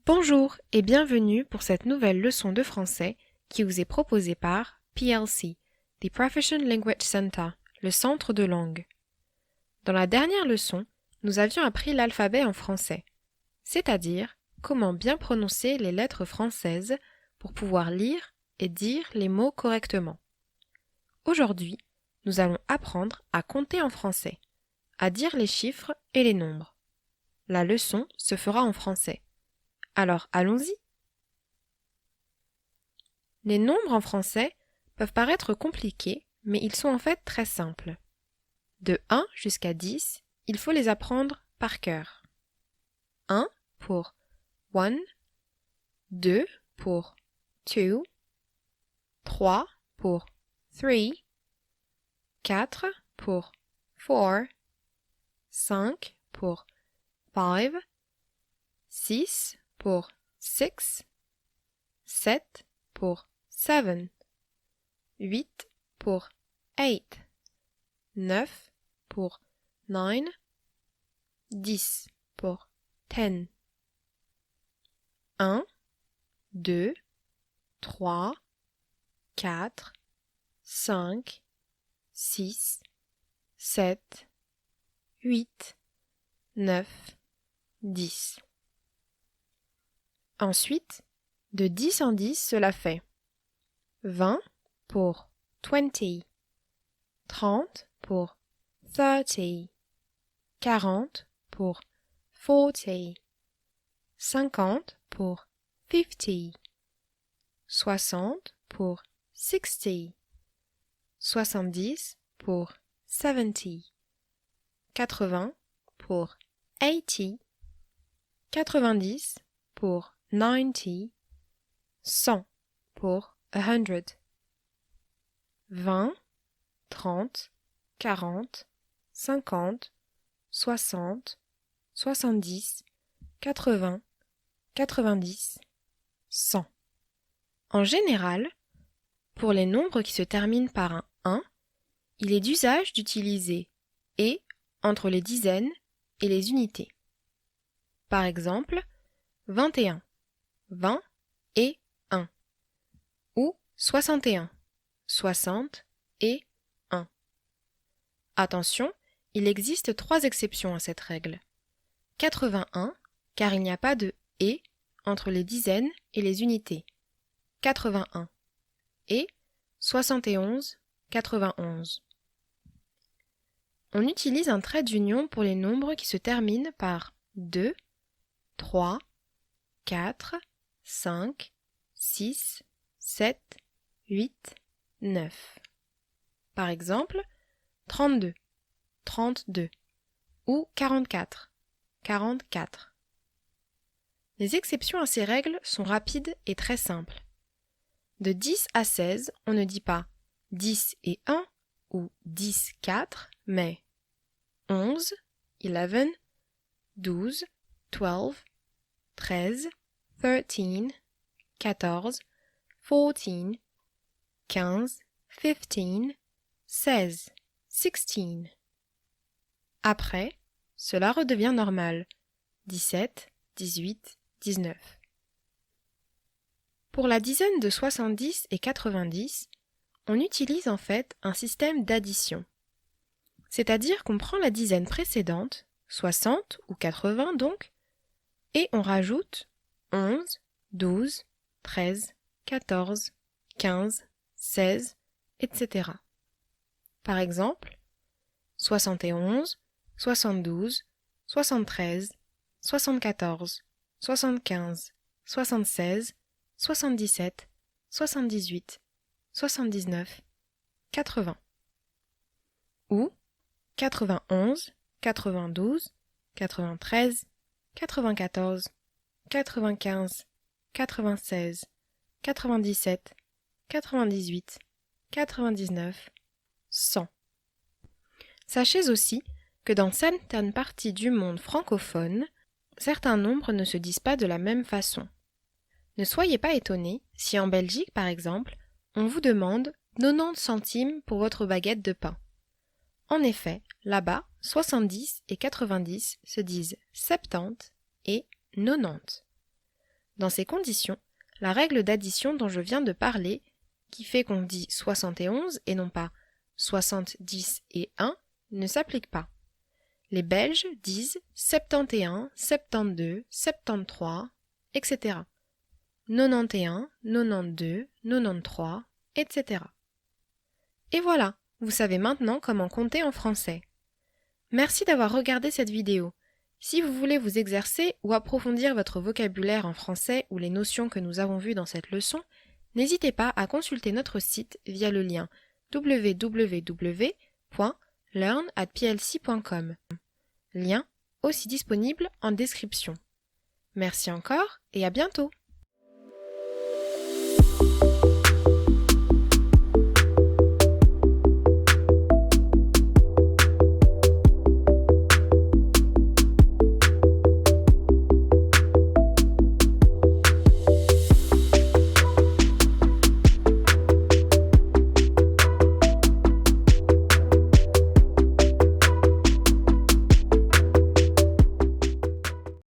Bonjour et bienvenue pour cette nouvelle leçon de français qui vous est proposée par PLC, The Proficient Language Center, le centre de langue. Dans la dernière leçon, nous avions appris l'alphabet en français, c'est-à-dire comment bien prononcer les lettres françaises pour pouvoir lire et dire les mots correctement. Aujourd'hui, nous allons apprendre à compter en français, à dire les chiffres et les nombres. La leçon se fera en français. Alors allons-y. Les nombres en français peuvent paraître compliqués, mais ils sont en fait très simples. De 1 jusqu'à 10, il faut les apprendre par cœur. 1 pour one, 2 pour two, 3 pour three, 4 pour four, 5 pour five, 6 pour six, 7 pour seven, 8 pour eight, 9 pour nine, 10 pour ten. 1, 2, 3, 4, 5, 6, 7, 8, 9, 10. Ensuite, de 10 en 10, cela fait 20 pour 20, 30 pour 30, 40 pour 40, 50 pour 50, 60 pour 60, 70 pour 70, 80 pour 80, 90 pour 90, 100 pour 100. 20, 30, 40, 50, 60, 70, 80, 90, 100. En général, pour les nombres qui se terminent par un 1, il est d'usage d'utiliser « et » entre les dizaines et les unités. Par exemple, 21, 20 et 1, ou 61, 60 et 1. Attention, il existe 3 exceptions à cette règle. 81, car il n'y a pas de « et » entre les dizaines et les unités. 81. Et 71, 91. On utilise un trait d'union pour les nombres qui se terminent par 2, 3, 4, 5, 6, 7, 8, 9. Par exemple, 32, 32 ou 44, 44. Les exceptions à ces règles sont rapides et très simples. De 10 à 16, on ne dit pas 10 et 1 ou 10, 4, mais 11, 11, 12, 12, 13, 13, 14, 14, 15, 15, 16, 16. Après, cela redevient normal. 17, 18, 19. Pour la dizaine de 70 et 90, on utilise en fait un système d'addition. C'est-à-dire qu'on prend la dizaine précédente, 60 ou 80 donc, et on rajoute 11, 12, 13, 14, 15, 16, etc. Par exemple, 71, 72, 73, 74, 75, 76, 77, 78, 79, 80. Ou 91, 92, 93, 94, 95, 96, 97, 98, 99, 100. Sachez aussi que dans certaines parties du monde francophone, certains nombres ne se disent pas de la même façon. Ne soyez pas étonnés si en Belgique, par exemple, on vous demande 90 centimes pour votre baguette de pain. En effet, là-bas, 70 et 90 se disent 70 et 90. Dans ces conditions, la règle d'addition dont je viens de parler, qui fait qu'on dit 71 et non pas 70 et 1, ne s'applique pas. Les Belges disent 71, 72, 73, etc. 91, 92, 93, etc. Et voilà, vous savez maintenant comment compter en français. Merci d'avoir regardé cette vidéo. Si vous voulez vous exercer ou approfondir votre vocabulaire en français ou les notions que nous avons vues dans cette leçon, n'hésitez pas à consulter notre site via le lien www.learn@plc.com. Lien aussi disponible en description. Merci encore et à bientôt!